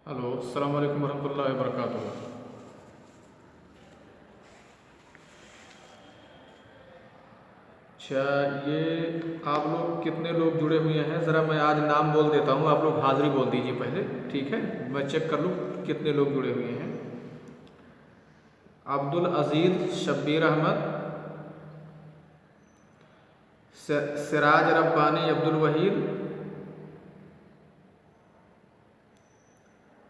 Hello, अस्सलाम वालेकुम वरहमतुल्लाहि वबरकातुहू। अच्छा, ये आप लोग कितने लोग जुड़े हुए हैं? ज़रा मैं आज नाम बोल देता हूँ, आप लोग हाज़िरी बोल दीजिए पहले, ठीक है? मैं चेक कर लूँ कितने लोग जुड़े हुए हैं। अब्दुल अजीज़, शब्बीर अहमद, सिराज रब्बानी, अब्दुल वहीद,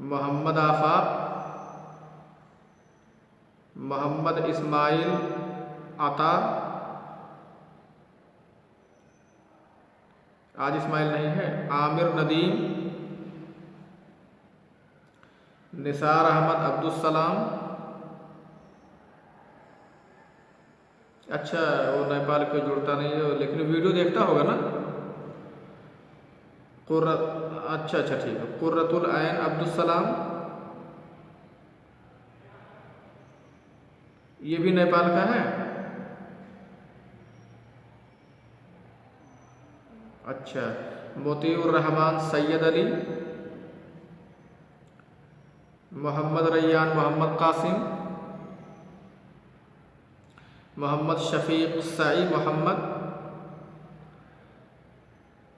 मोहम्मद आफाक, मोहम्मद इस्माइल आता। आज इस्माइल नहीं है। आमिर नदीम, निसार अहमद अब्दुल सलाम। अच्छा, वो नेपाल पे जुड़ता नहीं है लेकिन वीडियो देखता होगा ना। अच्छा अच्छा, ठीक है। कुर्रतुल ऐन अब्दुल सलाम, ये भी नेपाल का है। अच्छा, मोतीउर रहमान सैयद अली, मोहम्मद रैयान मोहम्मद कासिम, मोहम्मद शफीक सई मोहम्मद,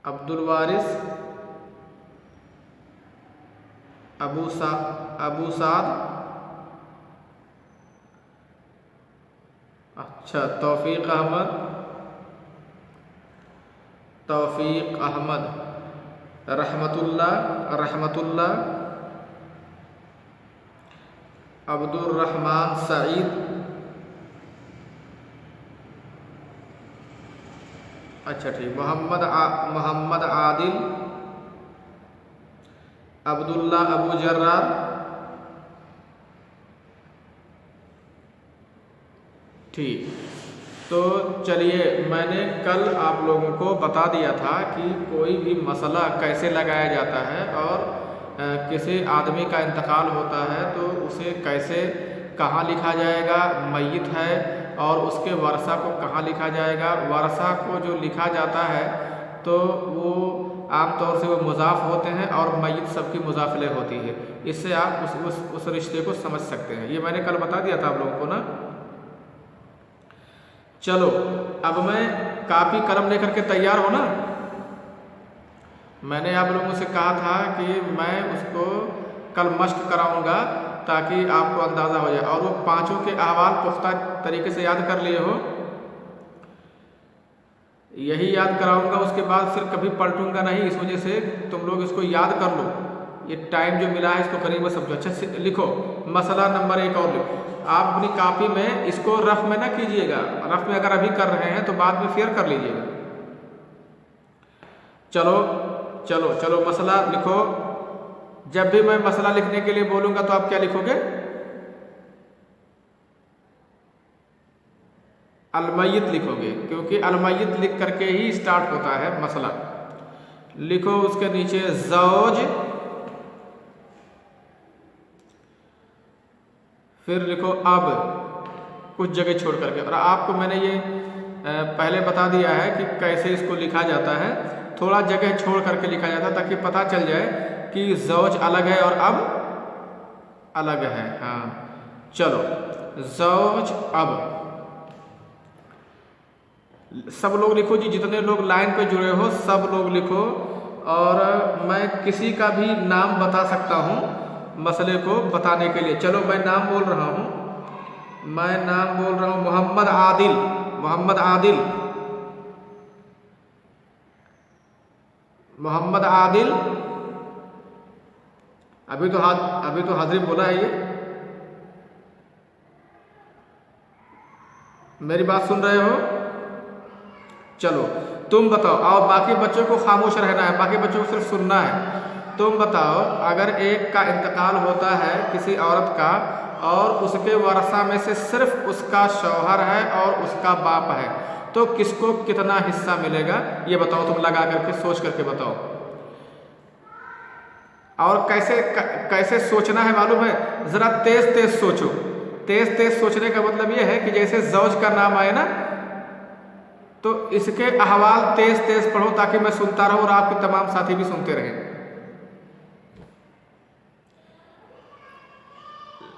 अब्दुल वारिस, अबू साद। अच्छा, तौफीक अहमद, रहमतुल्लाह, अब्दुल रहमान सईद। अच्छा ठीक, मोहम्मद आदिल, अब्दुल्ला अबू जर्रार। ठीक, तो चलिए, मैंने कल आप लोगों को बता दिया था कि कोई भी मसला कैसे लगाया जाता है और किसी आदमी का इंतकाल होता है तो उसे कैसे, कहाँ लिखा जाएगा, मय्यत है, और उसके वारसा को कहाँ लिखा जाएगा। वारसा को जो लिखा जाता है तो वो आमतौर से वो मुज़ाफ़ होते हैं और मय्यत सबकी मुज़ाफ़ले होती है। इससे आप उस रिश्ते को समझ सकते हैं। ये मैंने कल बता दिया था आप लोगों को ना। चलो, अब मैं कापी कलम लेकर के तैयार हो ना। मैंने आप लोगों से कहा था कि मैं उसको कल मश्क कराऊंगा ताकि आपको अंदाज़ा हो जाए, और वो पांचों के अहवाल पुख्ता तरीके से याद कर लिए हो। यही याद कराऊंगा, उसके बाद फिर कभी पलटूंगा नहीं। इस वजह से तुम लोग इसको याद कर लो। ये टाइम जो मिला है इसको करीब समझो। अच्छा से लिखो, मसला नंबर 1 और लिखो। आप अपनी कॉपी में इसको रफ में ना कीजिएगा। रफ में अगर अभी कर रहे हैं तो बाद में फेयर कर लीजिएगा। चलो चलो चलो, मसला लिखो। जब भी मैं मसला लिखने के लिए बोलूंगा तो आप क्या लिखोगे? अलमय्यत लिखोगे, क्योंकि अलमय्यत लिख करके ही स्टार्ट होता है मसला। लिखो उसके नीचे ज़ौज, फिर लिखो अब, कुछ जगह छोड़ करके। और आपको मैंने ये पहले बता दिया है कि कैसे इसको लिखा जाता है। थोड़ा जगह छोड़ करके लिखा जाता है ताकि पता चल जाए कि ज़ौज अलग है और अब अलग है। हाँ, चलो, ज़ौज अब, सब लोग लिखो जी। जितने लोग लाइन पे जुड़े हो सब लोग लिखो। और मैं किसी का भी नाम बता सकता हूँ मसले को बताने के लिए। चलो, मैं नाम बोल रहा हूँ। मोहम्मद आदिल। अभी तो हाजिर बोला है। ये मेरी बात सुन रहे हो? चलो, तुम बताओ। और बाकी बच्चों को खामोश रहना है, बाकी बच्चों को सिर्फ सुनना है। तुम बताओ, अगर एक का इंतकाल होता है किसी औरत का और उसके वारसा में से सिर्फ उसका शौहर है और उसका बाप है, तो किसको कितना हिस्सा मिलेगा? ये बताओ, तुम लगा करके सोच करके बताओ। और कैसे सोचना है मालूम है? जरा तेज तेज सोचो। तेज तेज सोचने का मतलब ये है कि जैसे ज़ौज का नाम आए ना, तो इसके अहवाल तेज तेज पढ़ो ताकि मैं सुनता रहूं और आपके तमाम साथी भी सुनते रहें।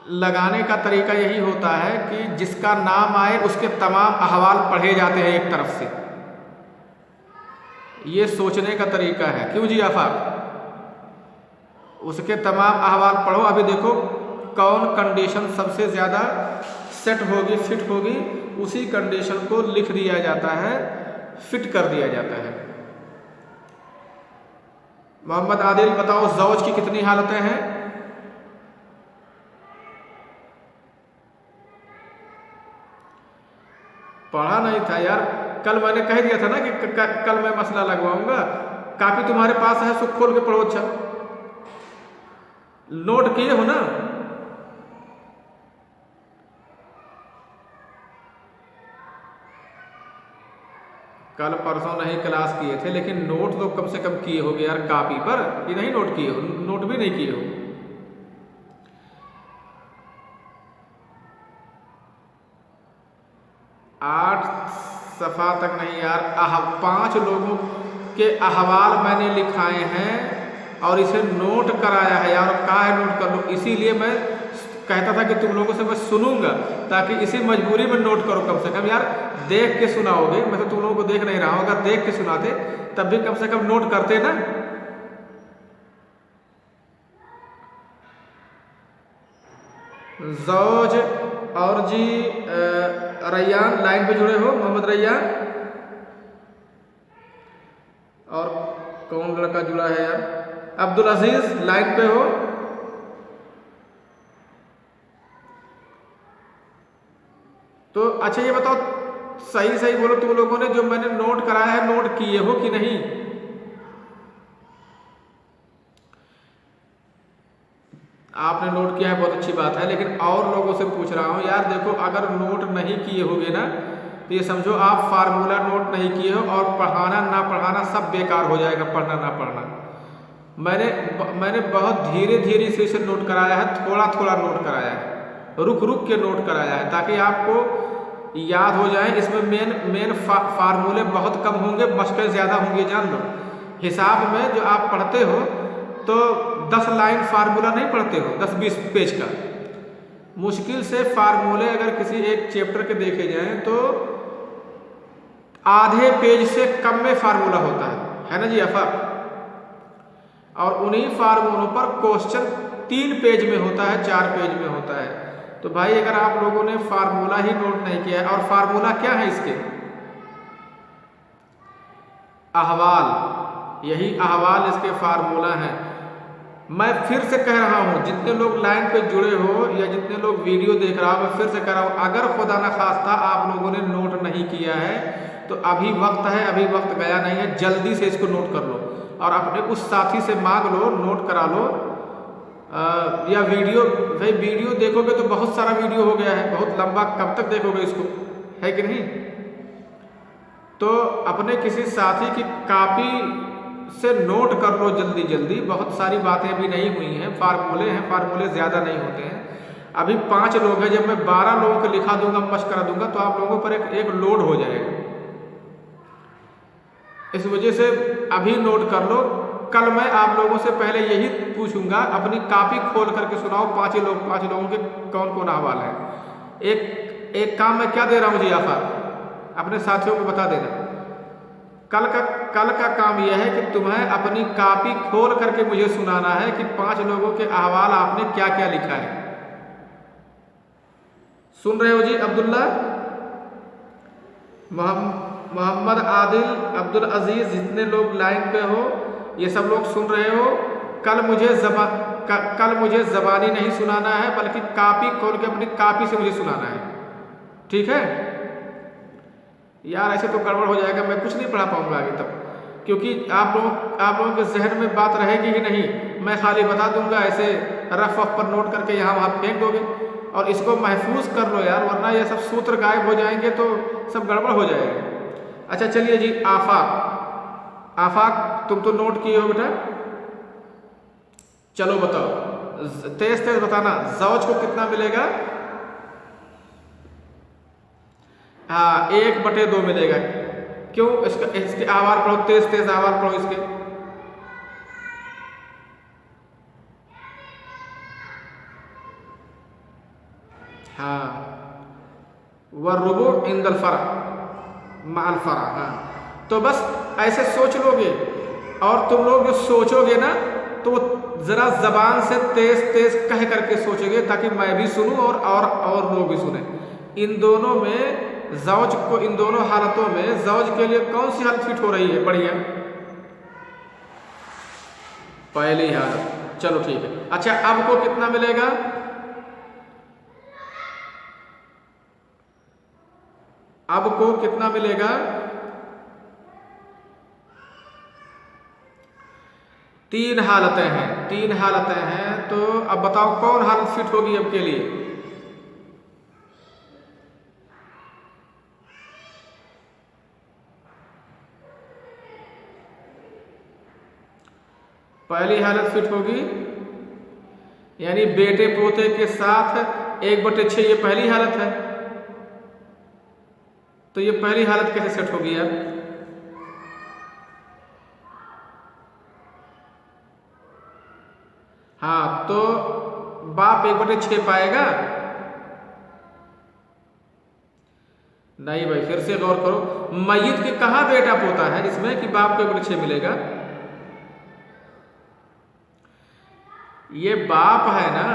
लगाने का तरीका यही होता है कि जिसका नाम आए उसके तमाम अहवाल पढ़े जाते हैं एक तरफ से। ये सोचने का तरीका है। क्यों जी आफाक? उसके तमाम अहवाल पढ़ो। अभी देखो कौन कंडीशन सबसे ज़्यादा सेट होगी, फिट होगी, उसी कंडीशन को लिख दिया जाता है, फिट कर दिया जाता है। मोहम्मद आदिल बताओ ज़ौज की कितनी हालतें हैं? पढ़ा नहीं था यार, कल मैंने कह दिया था ना कि कल मैं मसला लगवाऊंगा। कापी तुम्हारे पास है, सो खोल के पढ़ो। अच्छा नोट किए हो ना? कल परसों नहीं क्लास किए थे, लेकिन नोट तो कम से कम किए होगे यार कापी पर, कि नहीं नोट किए हो? नोट भी नहीं किए हो। आठ सफ़ा तक नहीं यार, 5 लोगों के अहवाल मैंने लिखाए हैं और इसे नोट कराया है यार। कहा है नोट कर लो, इसीलिए मैं कहता था कि तुम लोगों से मैं सुनूंगा, ताकि इसी मजबूरी में नोट करो कम से कम यार। देख के सुनाओगे, मैं तो तुम लोगों को देख नहीं रहा हूँ, अगर देख के सुनाते तब भी कम से कम नोट करते ना। ज़ौज और जी रैयान लाइन पे जुड़े हो, मोहम्मद रैयान। और कौन लड़का जुड़ा है यार? अब्दुल अजीज लाइन पे हो। तो अच्छा ये बताओ, सही सही बोलो, तुम लोगों ने जो मैंने नोट कराया है नोट किए हो कि नहीं? आपने नोट किया है, बहुत अच्छी बात है, लेकिन और लोगों से पूछ रहा हूँ यार। देखो अगर नोट नहीं किए होगे ना तो ये समझो आप फार्मूला नोट नहीं किए हो, और पढ़ाना ना पढ़ाना सब बेकार हो जाएगा, पढ़ना ना पढ़ना। मैंने बहुत धीरे धीरे से इसे नोट कराया है, थोड़ा थोड़ा नोट कराया है, रुक रुक के नोट कराया है, ताकि आपको याद हो जाए। इसमें मेन फार्मूले बहुत कम होंगे, मशक़ें ज़्यादा होंगी। जान लो हिसाब में जो आप पढ़ते हो तो 10 लाइन फार्मूला नहीं पढ़ते हो, 10-20 पेज का। मुश्किल से फार्मूले अगर किसी एक चैप्टर के देखे जाएं तो आधे पेज से कम में फार्मूला होता है ना जी आफाक? और उन्हीं फार्मूलों पर क्वेश्चन 3 पेज में होता है, 4 पेज में होता है। तो भाई अगर आप लोगों ने फार्मूला ही नोट नहीं किया है, और फार्मूला क्या है इसके? अहवाल, यही अहवाल इसके फार्मूला हैं। मैं फिर से कह रहा हूँ, जितने लोग लाइन पे जुड़े हो या जितने लोग वीडियो देख रहा हो, मैं फिर से कह रहा हूँ, अगर खुदा न खास्ता आप लोगों ने नोट नहीं किया है तो अभी वक्त है, अभी वक्त गया नहीं है, जल्दी से इसको नोट कर लो और अपने उस साथी से मांग लो, नोट करा लो। या वीडियो, भाई वीडियो देखोगे तो बहुत सारा वीडियो हो गया है, बहुत लंबा, कब तक देखोगे इसको, है कि नहीं? तो अपने किसी साथी की कॉपी से नोट कर लो जल्दी जल्दी। बहुत सारी बातें अभी नहीं हुई हैं, फार्मूले हैं, फार्मूले ज़्यादा नहीं होते हैं। अभी 5 लोग हैं, जब मैं 12 लोगों को लिखा दूंगा, मशक करा दूंगा, तो आप लोगों पर एक लोड हो जाएगा। इस वजह से अभी नोट कर लो। कल मैं आप लोगों से पहले यही पूछूंगा, अपनी कॉपी खोल करके सुनाओ 5 लोगों के कौन कौन अहवाल है। एक काम मैं क्या दे रहा हूँ जी आफाक, अपने साथियों को बता देना। कल का काम यह है कि तुम्हें अपनी कॉपी खोल करके मुझे सुनाना है कि 5 लोगों के अहवाल आपने क्या क्या लिखा है। सुन रहे हो जी? अब्दुल्ला, मोहम्मद आदिल, अब्दुल अजीज, जितने लोग लाइन पे हो, ये सब लोग सुन रहे हो। कल मुझे ज़बानी नहीं सुनाना है, बल्कि कॉपी खोल के अपनी कॉपी से मुझे सुनाना है, ठीक है यार? ऐसे तो गड़बड़ हो जाएगा, मैं कुछ नहीं पढ़ा पाऊंगा आगे तब, क्योंकि आप लोगों के जहन में बात रहेगी ही नहीं। मैं खाली बता दूंगा, ऐसे रफ पर नोट करके यहाँ वहाँ फेंक दोगे। और इसको महफूज कर लो यार, वरना ये सब सूत्र गायब हो जाएंगे तो सब गड़बड़ हो जाएगा। अच्छा चलिए जी, आफाक तुम तो नोट किए हो बेटा, चलो बताओ, तेज तेज बताना, ज़ौज को कितना मिलेगा? हाँ, 1/2 मिलेगा। क्यों? इसके आवार पढ़ो, तेज तेज आवार पढ़ो इसके। हाँ, वरुबु इंदल फरा माल फरा। हाँ, तो बस ऐसे सोच लोगे, और तुम लोग जो सोचोगे ना तो जरा जबान से तेज तेज कह करके सोचोगे, ताकि मैं भी सुनूं और लोग भी सुने। इन दोनों में ज़ौज को, इन दोनों हालतों में ज़ौज के लिए कौन सी हालत फिट हो रही है? बढ़िया, पहली हालत। चलो ठीक है। अच्छा, अब को कितना मिलेगा? अब को कितना मिलेगा? 3 हालतें हैं, 3 हालतें हैं। तो अब बताओ कौन हालत फिट होगी अब के लिए? पहली हालत फिट होगी, यानी बेटे पोते के साथ 1/6, ये पहली हालत है। तो ये पहली हालत कैसे सेट होगी यार? हाँ, तो बाप 1/6 पाएगा? नहीं भाई, फिर से गौर करो। मय्यत के कहाँ बेटा पोता है इसमें कि बाप को 1/6 मिलेगा? ये बाप है ना।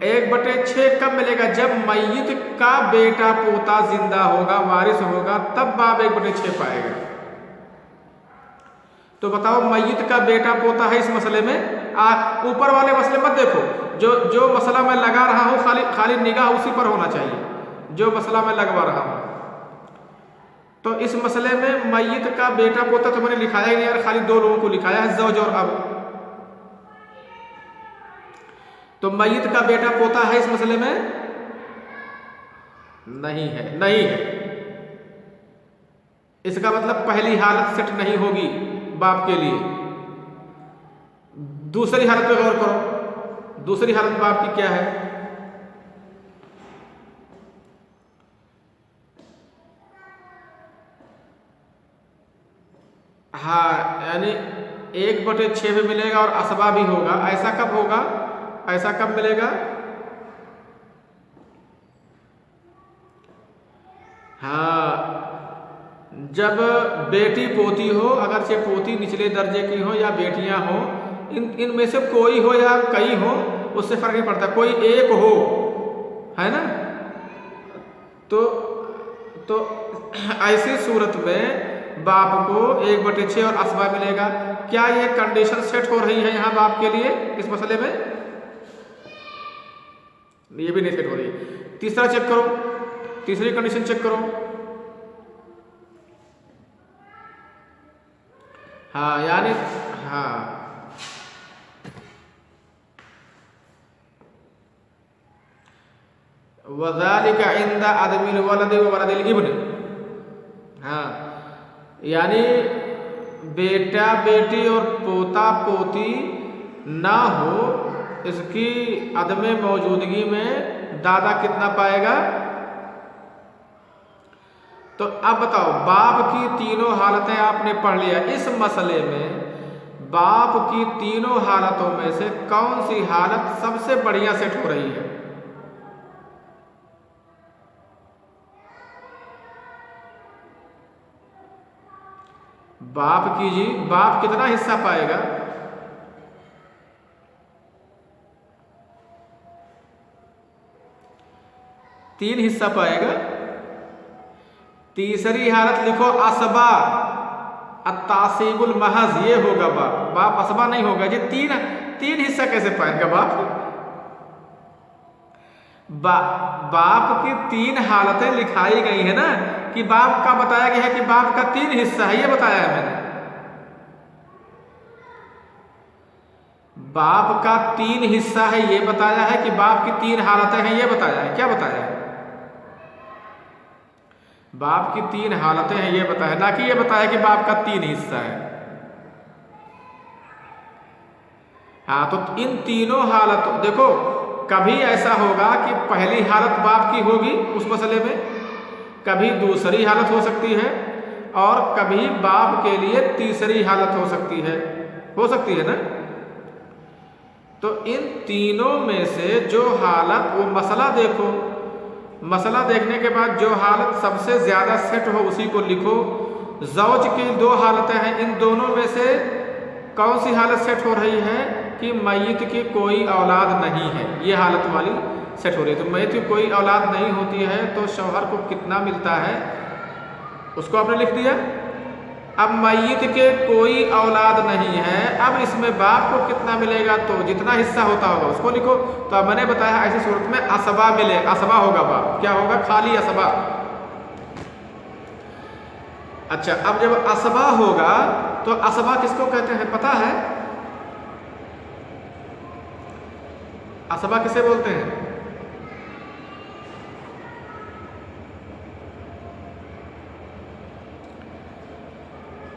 1/6 कब मिलेगा? जब मय्यत का बेटा पोता जिंदा होगा, वारिस होगा, तब बाप 1/6 पाएगा। तो बताओ, मय्यत का बेटा पोता है इस मसले में। ऊपर वाले मसले मत देखो, जो मसला मैं लगा रहा हूं, खाली निगाह उसी पर होना चाहिए, जो मसला मैं लगवा रहा हूं। तो इस मसले में मय्यत का बेटा पोता तो मैंने लिखाया ही नहीं यार, खाली 2 लोगों को लिखाया है, ज़ौज और अब। तो मय्यत का बेटा पोता है इस मसले में? नहीं है, नहीं है। इसका मतलब पहली हालत सेट नहीं होगी बाप के लिए। दूसरी हालत पे गौर करो। दूसरी हालत बाप की क्या है? हाँ, यानी 1/6 में मिलेगा और असबा भी होगा। ऐसा कब होगा? ऐसा कब मिलेगा? हाँ, जब बेटी पोती हो, अगर से पोती निचले दर्जे की हो या बेटियां हो, इनमें से कोई हो या कई हो, उससे फर्क नहीं पड़ता, कोई एक हो, है ना। तो ऐसी सूरत में बाप को 1/6 और असबा मिलेगा। क्या ये कंडीशन सेट हो रही है यहाँ बाप के लिए इस मसले में? ये भी नहीं सेट हो रही। तीसरा चेक करो, तीसरी कंडीशन चेक करो। हाँ, यानी हाँ, वज़ालिका इंदा अदमिल वलद व वलदिल इब्न। हाँ, यानी बेटा बेटी और पोता पोती ना हो, इसकी अदमे मौजूदगी में दादा कितना पाएगा? तो अब बताओ, बाप की तीनों हालतें आपने पढ़ लिया। इस मसले में बाप की तीनों हालतों में से कौन सी हालत सबसे बढ़िया सेट हो रही है? बाप की जी, बाप कितना हिस्सा पाएगा? तीन हिस्सा पाएगा। तीसरी हालत लिखो असबा अत्तासीबुल महज, ये होगा बाप असबा नहीं होगा जी। तीन हिस्सा कैसे पाएगा बाप की 3 हालतें लिखाई गई है ना, कि बाप का बताया गया है कि बाप का 3 हिस्सा है, ये बताया है मैंने। बाप का 3 हिस्सा है ये बताया है, कि बाप की 3 हालतें हैं ये बताया है। क्या बताया है? बाप की 3 हालतें हैं ये बताया, ना कि ये बताया कि बाप का 3 हिस्सा है। हाँ, तो इन तीनों हालतों, देखो कभी ऐसा होगा कि पहली हालत बाप की होगी उस मसले में, कभी दूसरी हालत हो सकती है, और कभी बाप के लिए तीसरी हालत हो सकती है ना। तो इन तीनों में से जो हालत, वो मसला देखो, मसला देखने के बाद जो हालत सबसे ज़्यादा सेट हो उसी को लिखो। ज़ौज की दो हालतें हैं, इन दोनों में से कौन सी हालत सेट हो रही है कि मय्यत की कोई औलाद नहीं है, ये हालत वाली सेट हो रही है। तो मय्यत की कोई औलाद नहीं होती है तो शौहर को कितना मिलता है उसको आपने लिख दिया। अब मय्यत के कोई औलाद नहीं है, अब इसमें बाप को कितना मिलेगा, तो जितना हिस्सा होता होगा उसको लिखो। तो अब मैंने बताया ऐसी सूरत में असबा मिले, असबा होगा बाप, क्या होगा, खाली असबा। अच्छा, अब जब असबा होगा तो असबा किसको कहते हैं पता है? असबा किसे बोलते हैं?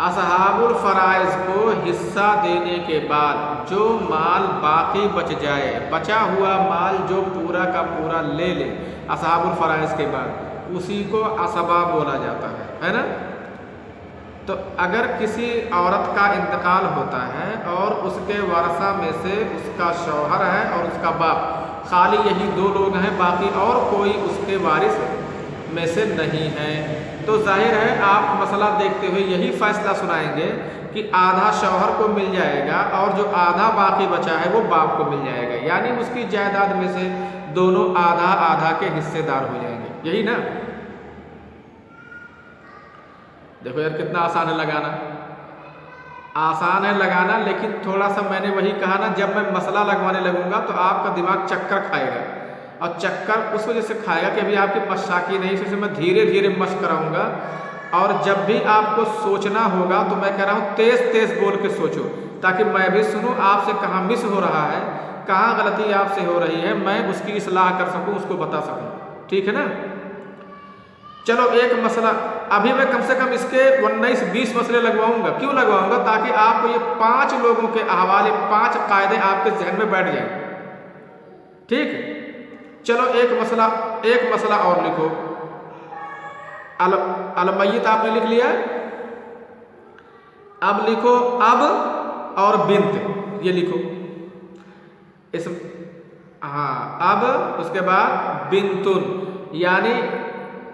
असहाबुल फराइज को हिस्सा देने के बाद जो माल बाकी बच जाए, बचा हुआ माल जो पूरा का पूरा ले ले असहाबुल फराइज के बाद, उसी को असबा बोला जाता है ना। तो अगर किसी औरत का इंतकाल होता है और उसके वारसा में से उसका शौहर है और उसका बाप, खाली यही दो लोग हैं, बाकी और कोई उसके वारिस में से नहीं है, तो जाहिर है आप मसला देखते हुए यही फैसला सुनाएंगे कि आधा शौहर को मिल जाएगा और जो आधा बाकी बचा है वो बाप को मिल जाएगा, यानी उसकी जायदाद में से दोनों आधा आधा के हिस्सेदार हो जाएंगे, यही ना। देखो यार कितना आसान है लगाना, आसान है लगाना, लेकिन थोड़ा सा मैंने वही कहा ना, जब मैं मसला लगवाने लगूंगा तो आपका दिमाग चक्कर खाएगा, और चक्कर उस वजह से खाएगा कि अभी आपकी मशाकी नहीं, इसलिए मैं धीरे धीरे मशक कराऊंगा। और जब भी आपको सोचना होगा तो मैं कह रहा हूँ तेज तेज बोल के सोचो, ताकि मैं भी सुनूँ आपसे कहाँ मिस हो रहा है, कहाँ गलती आपसे हो रही है, मैं उसकी इस्लाह कर सकूँ, उसको बता सकूँ, ठीक है ना। चलो एक मसला, अभी मैं कम से कम इसके 19-20 मसले लगवाऊंगा। क्यों लगवाऊंगा? ताकि आपको ये 5 लोगों के हवाले 5 कायदे आपके जहन में बैठ जाए, ठीक। चलो एक मसला और लिखो। अलमय्यत आपने लिख लिया, अब लिखो अब और बिन्त, ये लिखो इस, हाँ अब, उसके बाद बिन्तुन, यानी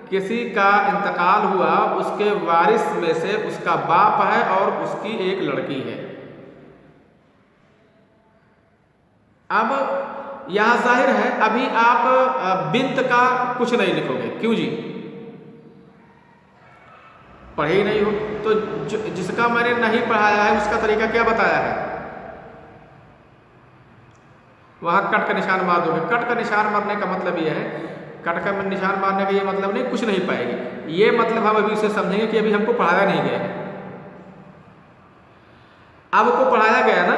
किसी का इंतकाल हुआ, उसके वारिस में से उसका बाप है और उसकी एक लड़की है। अब यहां जाहिर है अभी आप बिन्त का कुछ नहीं लिखोगे, क्यों जी, पढ़े ही नहीं हो, तो जिसका मैंने नहीं पढ़ाया है उसका तरीका क्या बताया है, वहां कट का निशान मार दोगे। कट का निशान मारने का मतलब यह है, कट का निशान मारने का ये मतलब नहीं कुछ नहीं पाएगी, ये मतलब हम अभी उसे समझेंगे कि अभी हमको पढ़ाया नहीं गया है। अब को पढ़ाया गया ना,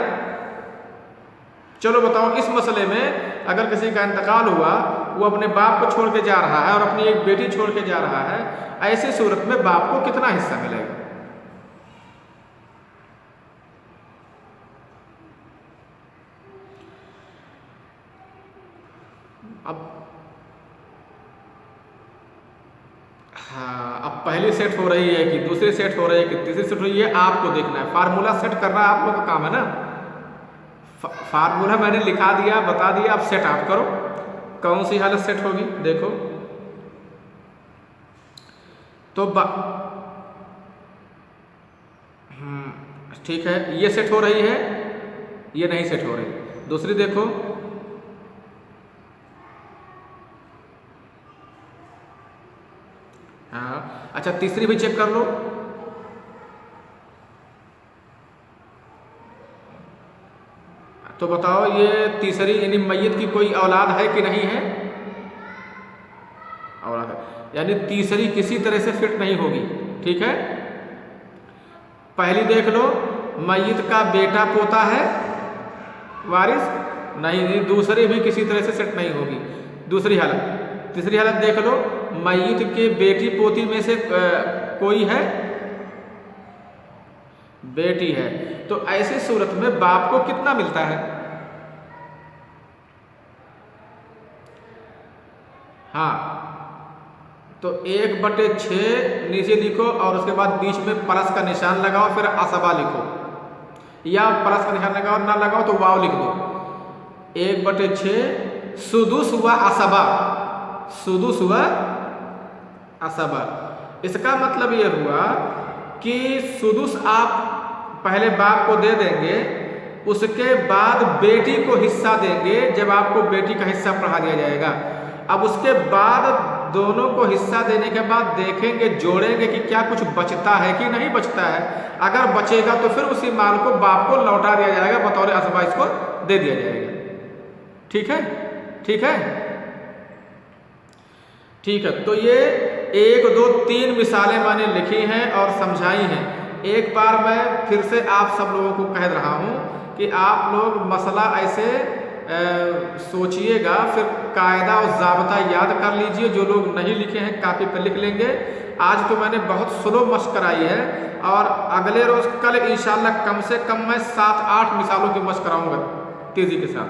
चलो बताओ इस मसले में अगर किसी का इंतकाल हुआ, वो अपने बाप को छोड़ के जा रहा है और अपनी एक बेटी छोड़ के जा रहा है, ऐसी सूरत में बाप को कितना हिस्सा मिलेगा? अब हाँ, अब पहली सेट हो रही है कि दूसरी सेट हो रही है कि तीसरी सेट हो रही है, आपको देखना है, फार्मूला सेट करना आप लोग का काम है ना। फार्मूला मैंने लिखा दिया, बता दिया, अब सेट आप करो, कौन सी हालत सेट होगी देखो। तो ठीक है, ये सेट हो रही है, ये नहीं सेट हो रही, दूसरी देखो, हाँ अच्छा तीसरी भी चेक कर लो, तो बताओ ये तीसरी यानी मय्यत की कोई औलाद है कि नहीं है? औलाद है, यानी तीसरी किसी तरह से फिट नहीं होगी, ठीक है। पहली देख लो, मय्यत का बेटा पोता है वारिस, नहीं, दूसरी भी किसी तरह से सेट नहीं होगी, दूसरी हालत। तीसरी हालत देख लो, मय्यत के बेटी पोती में से कोई है, बेटी है, तो ऐसी सूरत में बाप को कितना मिलता है? हाँ, तो 1/6 नीचे लिखो और उसके बाद बीच में प्लस का निशान लगाओ, फिर असबा लिखो, या प्लस का निशान लगाओ ना लगाओ तो वाव लिख दो। 1/6 सुदुस व असबा, सुदुस व असबा। इसका मतलब ये हुआ कि सुदुस आप पहले बाप को दे देंगे, उसके बाद बेटी को हिस्सा देंगे जब आपको बेटी का हिस्सा बढ़ा दिया जाएगा। अब उसके बाद दोनों को हिस्सा देने के बाद देखेंगे, जोड़ेंगे कि क्या कुछ बचता है कि नहीं बचता है। अगर बचेगा तो फिर उसी माल को बाप को लौटा दिया जाएगा, बतौर असबा इसको दे दिया जाएगा। ठीक है, ठीक है, ठीक है। तो ये 1 2 3 मिसालें मैंने लिखी हैं और समझाई हैं। एक बार मैं फिर से आप सब लोगों को कह रहा हूँ कि आप लोग मसला ऐसे सोचिएगा, फिर कायदा और ज़ाब्ता याद कर लीजिए। जो लोग नहीं लिखे हैं कापी पर लिख लेंगे। आज तो मैंने बहुत स्लो मशक कराई है और अगले रोज़ कल इंशाल्लाह कम से कम मैं 7-8 मिसालों की मशक कराऊंगा तेज़ी के साथ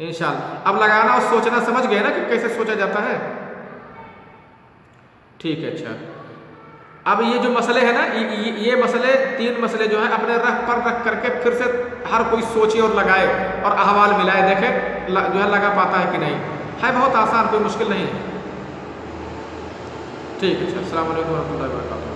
इंशाल्लाह। अब लगाना और सोचना समझ गए ना कि कैसे सोचा जाता है। ठीक है, अच्छा। अब ये जो मसले हैं ना, ये मसले 3 मसले जो हैं अपने रख पर रख करके फिर से हर कोई सोचे और लगाए और अहवाल मिलाए, देखे जो है लगा पाता है कि नहीं। है बहुत आसान, कोई मुश्किल नहीं है। ठीक है, अच्छा। अस्सलाम वालेकुम रहमतुल्लाहि व बरकातुहू।